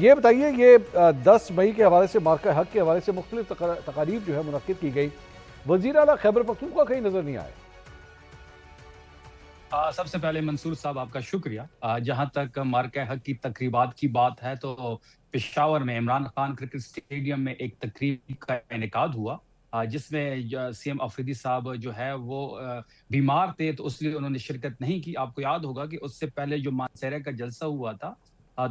یہ بتائیے یہ 10 مئی کے حوالے سے مارکہ حق کے حوالے سے مختلف تقاریب جو ہے منعقد کی گئی، وزیر اعلیٰ خیبر پختونخوا کہیں نظر نہیں آئے۔ سب سے پہلے منصور صاحب آپ کا شکریہ۔ جہاں تک مارکہ حق کی تقریبات کی بات ہے تو پشاور میں عمران خان کرکٹ اسٹیڈیم میں ایک تقریب کا انعقاد ہوا، جس میں سی ایم آفریدی صاحب جو ہے وہ بیمار تھے تو اس لیے انہوں نے شرکت نہیں کی۔ آپ کو یاد ہوگا کہ اس سے پہلے جو مانسہرہ کا جلسہ ہوا تھا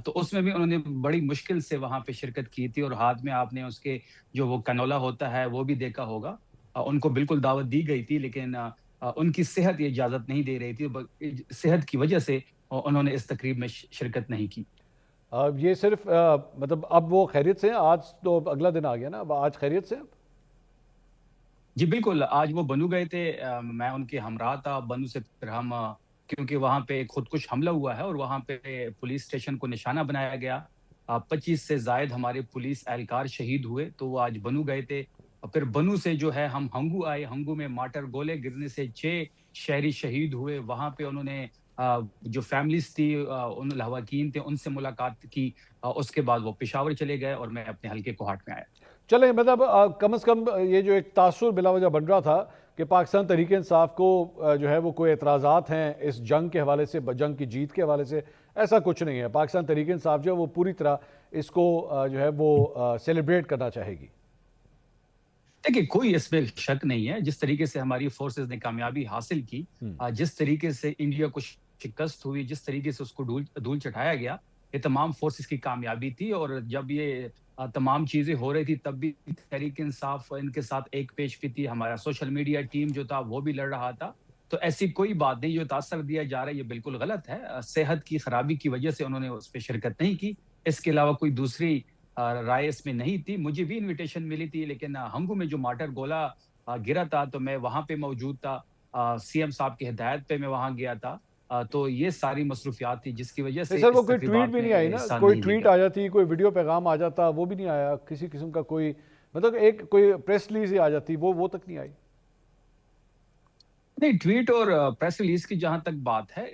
تو اس میں بھی انہوں نے بڑی مشکل سے وہاں پہ شرکت کی تھی، اور ہاتھ میں آپ نے اس کے جو وہ کنولا ہوتا ہے وہ بھی دیکھا ہوگا۔ ان کو بالکل دعوت دی گئی تھی لیکن ان کی صحت یہ اجازت نہیں دے رہی تھی، صحت کی وجہ سے انہوں نے اس تقریب میں شرکت نہیں کی۔ یہ صرف مطلب اب وہ خیریت سے ہیں؟ آج تو اگلا دن آ گیا نا، اب آج خیریت سے ہیں؟ جی بالکل، آج وہ بنو گئے تھے، میں ان کے ہمراہ تھا۔ بنو سے پھر ہم کیونکہ وہاں پہ خودکش حملہ ہوا ہے اور وہاں پہ پولیس اسٹیشن کو نشانہ بنایا گیا، 25 سے زائد ہمارے پولیس اہلکار شہید ہوئے، تو وہ آج بنو گئے تھے۔ اور پھر بنو سے جو ہے ہم ہنگو آئے، ہنگو میں مارٹر گولے گرنے سے 6 شہری شہید ہوئے۔ وہاں پہ انہوں نے جو فیملیز تھی، ان لواحقین تھے، ان سے ملاقات کی۔ اس کے بعد وہ پشاور چلے گئے اور میں اپنے حلقے کوہاٹ میں آیا۔ چلیں، مطلب کم از کم یہ جو ایک تاثر بلا وجہ بن رہا تھا کہ پاکستان تحریک انصاف کو جو ہے وہ کوئی اعتراضات ہیں اس جنگ کے حوالے سے، جنگ کی جیت کے حوالے سے، ایسا کچھ نہیں ہے۔ پاکستان تحریک انصاف جو ہے وہ پوری طرح اس کو جو ہے وہ سیلیبریٹ کرنا چاہے گی۔ دیکھیں، کوئی اس میں شک نہیں ہے، جس طریقے سے ہماری فورسز نے کامیابی حاصل کی، جس طریقے سے انڈیا کو شکست ہوئی، جس طریقے سے اس کو دھول چٹھایا گیا، یہ تمام فورسز کی کامیابی تھی۔ اور جب یہ تمام چیزیں ہو رہی تھی تب بھی تحریک انصاف ان کے ساتھ ایک پیش بھی تھی، ہمارا سوشل میڈیا ٹیم جو تھا وہ بھی لڑ رہا تھا۔ تو ایسی کوئی بات نہیں، جو تاثر دیا جا رہا ہے یہ بالکل غلط ہے۔ صحت کی خرابی کی وجہ سے انہوں نے اس پہ شرکت نہیں کی، اس کے علاوہ کوئی دوسری رائے اس میں نہیں تھی۔ مجھے بھی انویٹیشن ملی تھی لیکن ہنگو میں جو مارٹر گولا گرا تھا تو میں وہاں پہ موجود تھا، سی ایم صاحب کی ہدایت پہ میں وہاں گیا تھا، تو یہ ساری مصروفیات تھی جس کی وجہ سے سر وہ کوئی ٹویٹ بھی نہیں آئی نا، کوئی ٹویٹ آ جاتی، کوئی ویڈیو پیغام آ جاتا، وہ بھی نہیں آیا کسی قسم کا، کوئی مطلب ایک کوئی پریس ریلیز ہی آ جاتی، وہ تک نہیں آئی۔ نہیں، ٹویٹ اور پریس ریلیز کی جہاں تک بات ہے،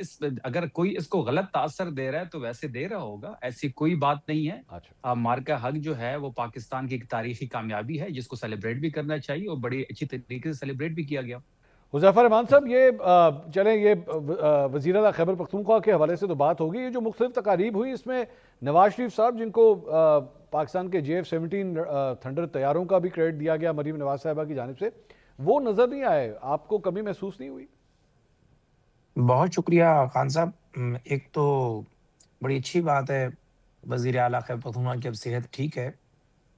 اگر کوئی اس کو غلط تاثر دے رہا ہے تو ویسے دے رہا ہوگا، ایسی کوئی بات نہیں ہے۔ مارکہ حق جو ہے وہ پاکستان کی ایک تاریخی کامیابی ہے جس کو سیلیبریٹ بھی کرنا چاہیے، اور بڑی اچھی طریقے سے سیلیبریٹ بھی کیا گیا۔ حذیفہ رحمان صاحب، یہ چلیں یہ وزیر اعلیٰ خیبر پختونخوا کے حوالے سے تو بات ہوگی، یہ جو مختلف تقاریب ہوئی اس میں نواز شریف صاحب جن کو پاکستان کے JF-17 تھنڈر طیاروں کا بھی کریڈٹ دیا گیا مریم نواز صاحبہ کی جانب سے، وہ نظر نہیں آئے، آپ کو کمی محسوس نہیں ہوئی؟ بہت شکریہ خان صاحب۔ ایک تو بڑی اچھی بات ہے وزیر اعلیٰ خیبر پختونخوا کی اب صحت ٹھیک ہے،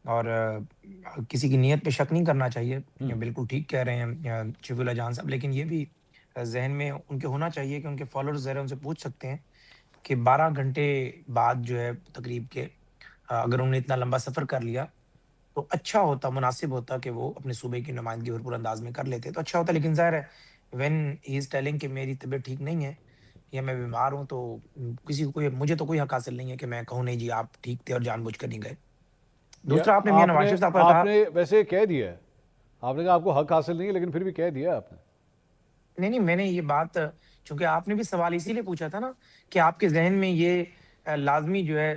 اور کسی کی نیت پہ شک نہیں کرنا چاہیے، بالکل ٹھیک کہہ رہے ہیں شفیع اللہ جان صاحب۔ لیکن یہ بھی ذہن میں ان کے ہونا چاہیے کہ ان کے فالوورز ذرا ان سے پوچھ سکتے ہیں کہ 12 گھنٹے بعد جو ہے تقریب کے اگر انہوں نے اتنا لمبا سفر کر لیا تو اچھا ہوتا، مناسب ہوتا کہ وہ اپنے صوبے کی نمائندگی بھرپور انداز میں کر لیتے تو اچھا ہوتا۔ لیکن ظاہر ہے وین ہی از ٹیلنگ کہ میری طبیعت ٹھیک نہیں ہے یا میں بیمار ہوں، تو مجھے تو کوئی حق حاصل نہیں ہے کہ میں کہوں نہیں جی آپ ٹھیک تھے اور جان بوجھ کر نہیں گئے۔ دوسرا آپ نے میاں نواز شریف صاحب کا کہا، آپ نے ویسے کہہ دیا ہے، آپ نے کہا آپ کو حق حاصل نہیں ہے لیکن پھر بھی کہہ دیا آپ نے۔ نہیں، میں نے یہ بات، چونکہ آپ نے بھی سوال اسی لیے پوچھا تھا نا کہ آپ کے ذہن میں یہ لازمی جو ہے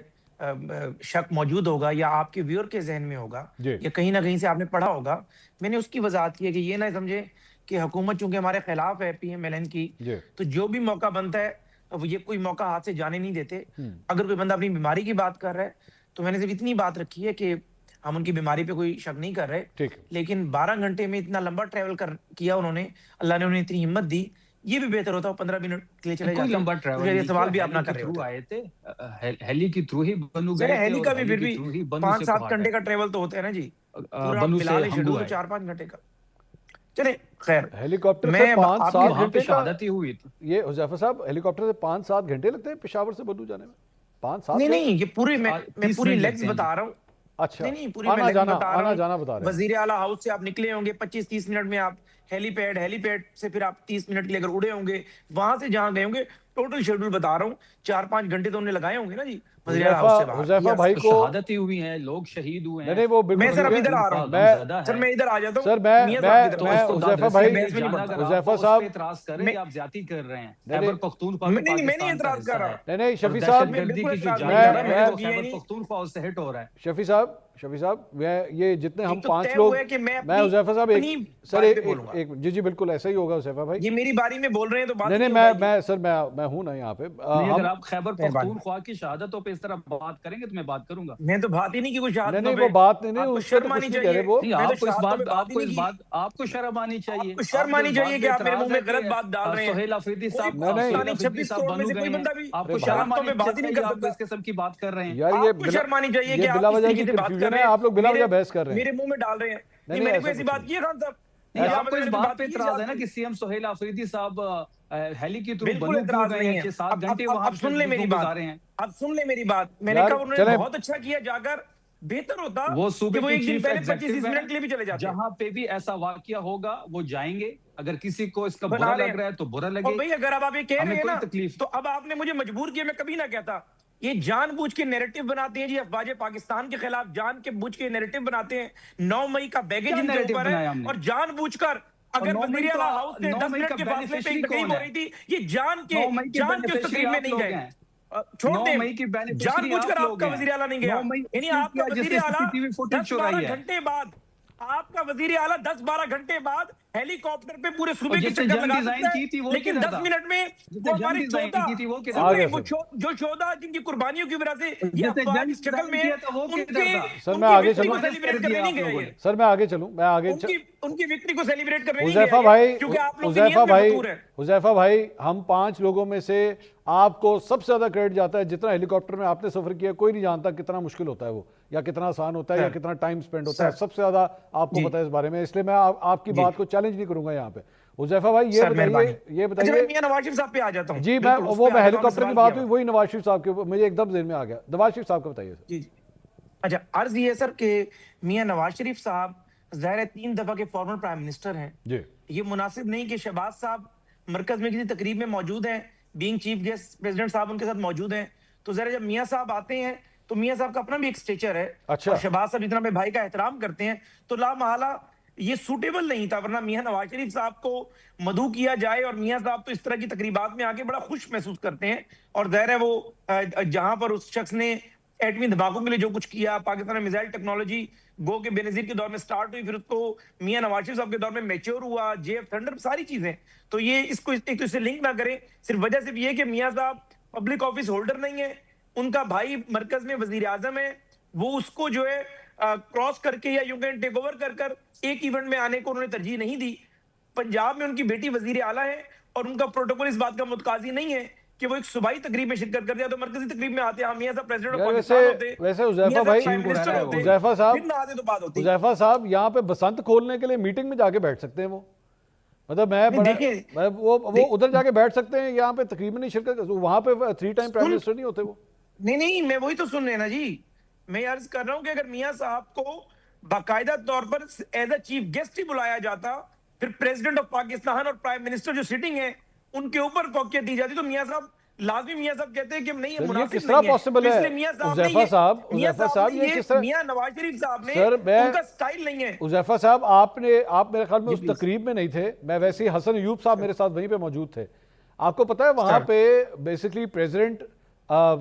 شک موجود ہوگا یا آپ کے ویور کے ذہن میں ہوگا یا کہیں نہ کہیں سے آپ نے پڑھا ہوگا، میں نے اس کی وضاحت کی ہے کہ یہ نہ سمجھے کہ حکومت چونکہ ہمارے خلاف ہے PMLN کی، تو جو بھی موقع بنتا ہے یہ کوئی موقع ہاتھ سے جانے نہیں دیتے۔ اگر کوئی بندہ اپنی بیماری کی بات کر رہا ہے تو میں نے صرف اتنی بات رکھی ہے کہ ہم ان کی بیماری پہ کوئی شک نہیں کر رہے، لیکن 12 گھنٹے میں اتنا لمبا ٹریول کیا انہوں نے، اللہ نے انہیں اتنی ہمت دی، یہ بھی بہتر ہوتا 15 منٹ کے لیے چلے جاتے۔ لمبا ٹریول یہ سوال بھی آپ نہ کر رہے ہوتے، آئے تھے ہیلی کے تھرو ہی بنو گئے تھے، ہیلی کا بھی پھر بھی 5-7 گھنٹے کا ٹریول تو ہوتا ہے نا جی، پورا ملا لے شیڈول 4-5 گھنٹے کا۔ چلے خیر، ہیلی کاپٹر سے 5-7 گھنٹے کا یہ حذیفہ صاحب، ہیلی کاپٹر سے 5-7 گھنٹے لگتے ہیں پشاور سے بنو جانے میں؟ 5-7 نہیں، یہ پوری میں پوری لیگز بتا رہا ہوں۔ اچھا، نہیں، پوری میں لیگز بتا رہا ہوں۔ وزیر اعلیٰ ہاؤس سے آپ نکلے ہوں گے 25-30 منٹ میں، آپ ہیلی پیڈ سے پھر آپ 30 منٹ کے لیے اگر اڑے ہوں گے، وہاں سے جہاں گئے ہوں گے، ٹوٹل شیڈول بتا رہا ہوں 4-5 घंटे तो उन्होंने लगाए होंगे ना जी वज़ीर आला हाउस से बाहर। हुज़ैफा भाई को शहादतें हुई हैं, लोग शहीद हुए हैं। नहीं वो बिल्कुल मैं सर अब ठीक है। इधर आ रहा हूँ, मैं सर मैं इधर आ जाता हूँ सर मैं मियां साहब की मैं तरफ। मैं तो हुज़ैफा उसको भाई बहस में नहीं पड़ता। हुज़ैफा साहब इतराज करें मैं- कि आप ज्यादती कर रहे हैं। नहीं, खैबर पख्तूनख्वा भी मैं नहीं पाकिस्तान का एतराज हिस्सा कर रहा। है। नहीं और शफी साहब दहशतगर्दी की जो एतराज जारी नहीं कर है रहा, वो मैं खैबर नहीं- पख्तूनख्वा से हिट हो रहा है। शफी साहब ये जितने हम एक तो 5 तय लोग हुआ है कि मैं मैं हुज़ैफा साहब अपनी एक सर बात पे एक बोलूंगा। एक जी जी बिल्कुल ऐसा ही होगा हुज़ैफा भाई। ये मेरी बारी में बोल रहे हैं तो बात नहीं नहीं नहीं हो पाएगी। मैं सर मैं हूं ना यहाँ पे नहीं, अगर हम आप खैबर मेहरबानी। पख्तूनख्वा की शहादतों पे इस तरह बात करेंगे तो मैं बात करूंगा। मैं तो बात ही नहीं की कुछ नहीं शहादतों नहीं पे। वो बात नहीं आपको उससे तो शर्म कुछ आनी नहीं कह रहे चाहिए। वो नहीं, मैं तो आपको इस शहादतों बात पे बात ही नहीं की। आपको शर्म आनी चाहिए। आपको शर्म आनी चाहिए कि आप मेरे मुंह में गलत बात डाल रहे हैं। सोहेल अफरीदी कोई साहब नहीं, नहीं। सोहेल अफरीदी 26 साहब करोड़ में बनू से गए कोई हैं। बंदा भी आपको अरे शर्म शहादतों आनी पे बात ही नहीं चाहिए, कर आप इस सकता। किस्म की बात कर रहे हैं। यार ये आपको शर्म आनी चाहिए कि ये आप बिला इस वजह तरीके की से बात कर कंफ्यूजन रहे है हैं। आप लोग बिला वजह बहस कर रहे हैं। मेरे मुंह में डाल रहे हैं। नहीं, नहीं मेरे ऐसा को ऐसी कुछ बात नहीं। की है खान साहब। नहीं, यहाँ आपको पे इस मेरे को बात पे की इतराज है ना जाती कि सीएम सोहेल अफरीदी साहब हेली के थ्रू बिल्कुल बनू क्यों एतराज गए नहीं हैं? है। 6-7 घंटे वहां अब सुन ले मेरी क्यों बात। गुजारे हैं? अब सुन ले मेरी बात। मैंने यार, कहा उन्होंने चलें। बहुत अच्छा किया जाकर। बेहतर होता वो कि सूबे वो के एक दिन चीफ पहले एग्जीक्यूटिव 25-30 हैं, मिनट के लिए भी चले जाते। जहां पे भी ऐसा वाकया होगा वो जाएंगे। अगर किसी को इसका बना बुरा रहे लग हैं। रहा है तो बुरा और लगे, भाई अगर अब आप ये कह हमें रहे हैं कोई ना तकलीफ तो अब आपने मुझे मजबूर किया। मैं कभी ना कहता। ये जानबूझ के नैरेटिव बनाते हैं जी अफवाज पाकिस्तान के खिलाफ। जान के बूझ के नैरेटिव बनाते हैं। 9 मई का बैगेज क्या इनके नैरेटिव ऊपर बनाया है हमने? और जानबूझकर और अगर 9 मई वजीर आला हाउस से 9 10 मई मिनट का के फासले पे बेनिफिशियरी एक तकरीब कौन हो है? रही थी। ये जान 9 मई की के उस बेनिफिशियरी तकरीब में आप नहीं लोग गए। हैं। छोड़ 9 दें। मई की बेनिफिशियरी जानबूझकर आप लोग आपका हैं। वजीर आला नहीं गया। 9 मई यानी उसने आपका किया वजीर जिसने आला सीसीटीवी फुटेज चुराई 10-12 है। घंटे बाद आपका वजीर आला 10-12 घंटे बाद हेलीकॉप्टर पे पूरे और सूबे के जिसने चक्कर जंग लगा डिजाइन सकता है। की थी वो लेकिन किधर 10 था? मिनट में जिसने वो जंग हमारे डिजाइन 14 की थी वो किधर सुन आ था? रहे गए वो सर। जो 14 जिनकी कुर्बानियों की वजह से ये जिसने अफवाह जंग इस शक्ल डिजाइन में किया है। था वो किधर उनके था? सर मैं उनकी आगे विक्ट्री चलूं को कर सेलिब्रेट दिया करने नहीं आप गए लोगों ये। ने। सर मैं आगे चलूं मैं आगे उनकी विक्ट्री को सेलिब्रेट करने नहीं हुज़ैफा गए भाई ये, क्योंकि आप लोग की नीयत में फतूर है। हुज़ैफा भाई हम 5 लोगों में से आपको सबसे ज्यादा क्रेडिट जाता है। जितना हेलीकॉप्टर में आपने सफर किया कोई नहीं जानता कितना मुश्किल होता है वो, या कितना आसान होता है, या सर, कितना टाइम स्पेंड होता है। सर, सबसे ज्यादा आपको जी, पता है इस बारे में, इसलिए मैं आपकी जी, बात को चैलेंज नहीं करूंगा यहाँ पे। हुज़ैफा भाई सर मेहरबानी। ये अच्छा मैं बताइए मियां नवाज शरीफ साहब पे आ जाता हूँ। जी। मैं बिल्कुल, उस वो पे आ मैं जाता हूँ, हेलीकॉप्टर की सवाल बात किया हुई वही नवाज शरीफ साहब के, मुझे एकदम देर में आ गया। नवाज शरीफ साहब का बताइए सर। जी जी। अच्छा अर्ज ये है सर कि मियां नवाज शरीफ साहब ज़ाहिर है 3 दफा के फॉर्मर प्राइम मिनिस्टर हैं। जी ये मुनासिब नहीं कि शहबाज साहब मरकज में किसी तकरीब में मौजूद हैं, बीइंग चीफ गेस्ट प्रेसिडेंट साहब उनके साथ मौजूद हैं। तो जरा जब मियां साहब आते हैं तो मियां साहब का अपना भी एक स्टेचर है। अच्छा। और शहबाज साहब जितना अपने भाई का एहतराम करते हैं तो लामहला ये सूटेबल नहीं था। वरना मियां नवाज शरीफ साहब को मदऊ किया जाए और मियां साहब तो इस तरह की तकरीबात में आके बड़ा खुश महसूस करते हैं। और ज़ाहिर है वो जहां पर उस शख्स ने एटमी धमाकों के लिए जो कुछ किया, पाकिस्तान में मिसाइल टेक्नोलॉजी गो के बेनजीर के दौर में स्टार्ट हुई, फिर उसको मियां नवाज शरीफ साहब के दौर में मैच्योर हुआ, जेएफ थंडर सारी चीजें। तो ये इसको एक तो इससे लिंक ना करें। सिर्फ वजह सिर्फ ये कि मियां साहब पब्लिक ऑफिस होल्डर नहीं है, उनका भाई मरकज में वजीर आजम है। वो उसको जो है क्रॉस करके या यूं कहें टेक ओवर कर कर एक इवेंट में आने को उन्होंने तरजीह नहीं दी। पंजाब में उनकी बेटी वजीर आला है और उनका प्रोटोकॉल इस बात का मुतकाजी नहीं है कि वो एक सुबाई तकरीब में शिरकत कर दिया तो मरकजी तकरीब में आते हैं। मियां साहब प्रेसिडेंट ऑफ यार पाकिस्तान होते, वैसे हुज़ैफा मियां साहब भाई प्राइम मिनिस्टर होते, हुज़ैफा साहब फिर ना आते तो बात होती। हुज़ैफा साहब यहाँ पे बसंत खोलने के लिए मीटिंग में जाके बैठ सकते हैं वो, मतलब मैं वो उधर जाके बैठ सकते हैं, यहाँ पे तकरीब में नहीं शिरकत, वहां पे 3 टाइम प्राइम मिनिस्टर नहीं होते वो। नहीं मैं वही तो सुन रहे ना जी। मैं अर्ज कर रहा हूं कि अगर मियां साहब को बाकायदा तौर पर एज अ चीफ गेस्ट ही बुलाया जाता, फिर प्रेसिडेंट ऑफ पाकिस्तान और प्राइम मिनिस्टर जो सिटिंग है उनके ऊपर फौकियत दी जाती, तो मियां साहब लाजमी मियां साहब कहते हैं कि नहीं ये मुनासिब किस तरह नहीं है। पॉसिबल है? इसलिए मियां साहब ने हुज़ैफा साहब ये किस तरह? मियां नवाज शरीफ साहब ने सर उनका स्टाइल नहीं है। हुज़ैफा साहब आप मेरे ख्याल में उस तकरीब में नहीं थे, मैं वैसे ही हसन अयूब साहब मेरे साथ वहीं पे मौजूद थे। आपको पता है वहां पे बेसिकली प्रेसिडेंट,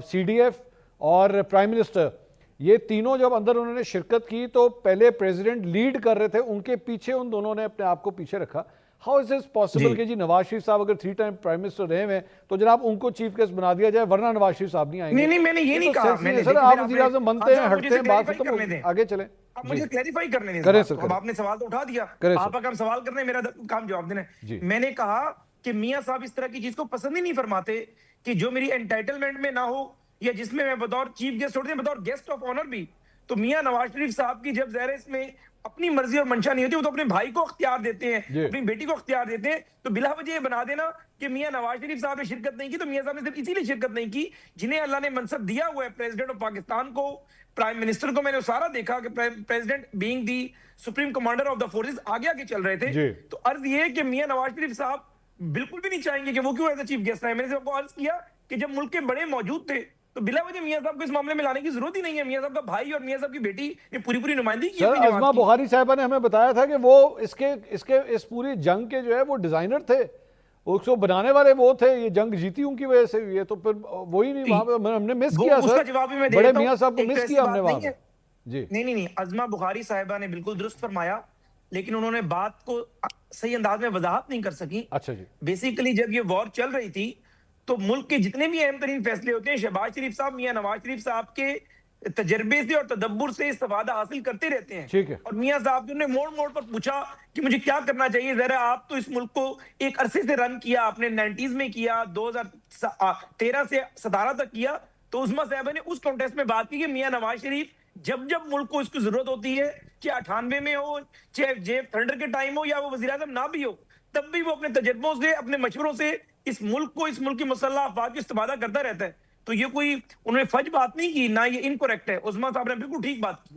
सीडीएफ और प्राइम मिनिस्टर ये तीनों जब अंदर उन्होंने शिरकत की तो पहले प्रेसिडेंट लीड कर रहे थे, उनके पीछे उन दोनों ने अपने आप को पीछे रखा। हाउ इज दिस पॉसिबल कि जी नवाज शरीफ साहब अगर 3 टाइम प्राइम मिनिस्टर रहे हुए तो जनाब उनको चीफ गेस्ट बना दिया जाए, वरना नवाज शरीफ साहब नहीं आएंगे? नहीं मैंने ये नहीं कहा। मैंने सर आप वज़ीर आज़म बनते हैं, हटते हैं, बात खत्म, आगे चले। अब मुझे क्लैरिफाई करने दें। करें सर, अब आपने सवाल तो उठा दिया, आपका काम सवाल करना है, मेरा काम जवाब देना है। मैंने कहा कि मियां साहब इस तरह की चीज को पसंद ही नहीं फरमाते कि जो मेरी एंटाइटलमेंट में ना हो या जिसमें मैं बतौर चीफ गेस्ट होते हैं, बतौर गेस्ट ऑफ ऑनर भी। तो मियां नवाज शरीफ साहब की जब ज़ाहिर इसमें अपनी मर्जी और मंशा नहीं होती, वो तो अपने भाई को अख्तियार देते हैं, अपनी बेटी को अख्तियार देते हैं। तो बिला वजह ये बना देना कि मियां नवाज शरीफ साहब ने शिरकत नहीं की, तो मियां साहब ने सिर्फ इसीलिए शिरकत नहीं की जिन्हें अल्लाह ने मनसब दिया हुआ है, प्रेसिडेंट ऑफ पाकिस्तान को, प्राइम मिनिस्टर को। मैंने सारा देखा कि president being the supreme commander of the forces आगे आगे चल रहे थे। तो अर्ज ये है कि मियां नवाज शरीफ साहब बिल्कुल भी नहीं चाहेंगे कि वो क्यों एज अ चीफ गेस्ट आए। मैंने आपको अर्ज किया کہ جب ملک کے بڑے موجود تھے تو بلا وجہ میاں صاحب کو اس معاملے میں لانے کی ضرورت ہی نہیں ہے. میاں صاحب کا بھائی اور میاں صاحب کی بیٹی نے پوری نمائندگی کی سر اپنی ازما جماعت کی. بخاری صاحبہ نے ہمیں بتایا تھا کہ وہ اس پوری جنگ کے جو ہے وہ ڈیزائنر تھے, اس کو بنانے والے وہ تھے, یہ جنگ جیتی ان کی وجہ سے ہوئی ہے. تو پھر وہی نہیں, وہاں پہ ہم نے مس کیا اس کا سر, جواب بھی میں بڑے دیتا ہوں. میاں صاحب کو ایک تو مس ایسی کیا ہم نے بات وہاں نہیں پہ. ہے. جی نہیں, ازما بخاری صاحبہ نے بالکل درست فرمایا, لیکن انہوں نے بات کو صحیح انداز میں وضاحت نہیں کر سکی. اچھا جی, بیسیکلی جب یہ وار چل رہی تھی تو ملک کے جتنے بھی اہم ترین فیصلے ہوتے ہیں, شہباز شریف صاحب میاں نواز شریف صاحب کے تجربے سے اور تدبر سے استفادہ حاصل کرتے رہتے ہیں. ٹھیک ہے. اور میاں صاحب نے موڑ پر پوچھا کہ مجھے کیا کرنا چاہیے. ذرا آپ تو اس ملک کو ایک عرصے سے رن کیا, آپ نے 90s میں کیا, 2013 سے 17 تک کیا. تو عظما صاحبہ نے اس کانٹیکسٹ میں بات کی کہ میاں نواز شریف جب ملک کو اس کی ضرورت ہوتی ہے, چاہے 98 میں ہو, چاہے جیف تھنڈر کے ٹائم ہو, یا وہ وزیر اعظم نہ بھی ہو, تب بھی وہ اپنے تجربوں سے, اپنے مشوروں سے اس ملک کی مسلح افواج کا استفادہ کرتا رہتا ہے. تو یہ کوئی انہوں نے فج بات نہیں کی, نہ یہ انکوریکٹ ہے. عظما صاحب نے بالکل ٹھیک بات کی.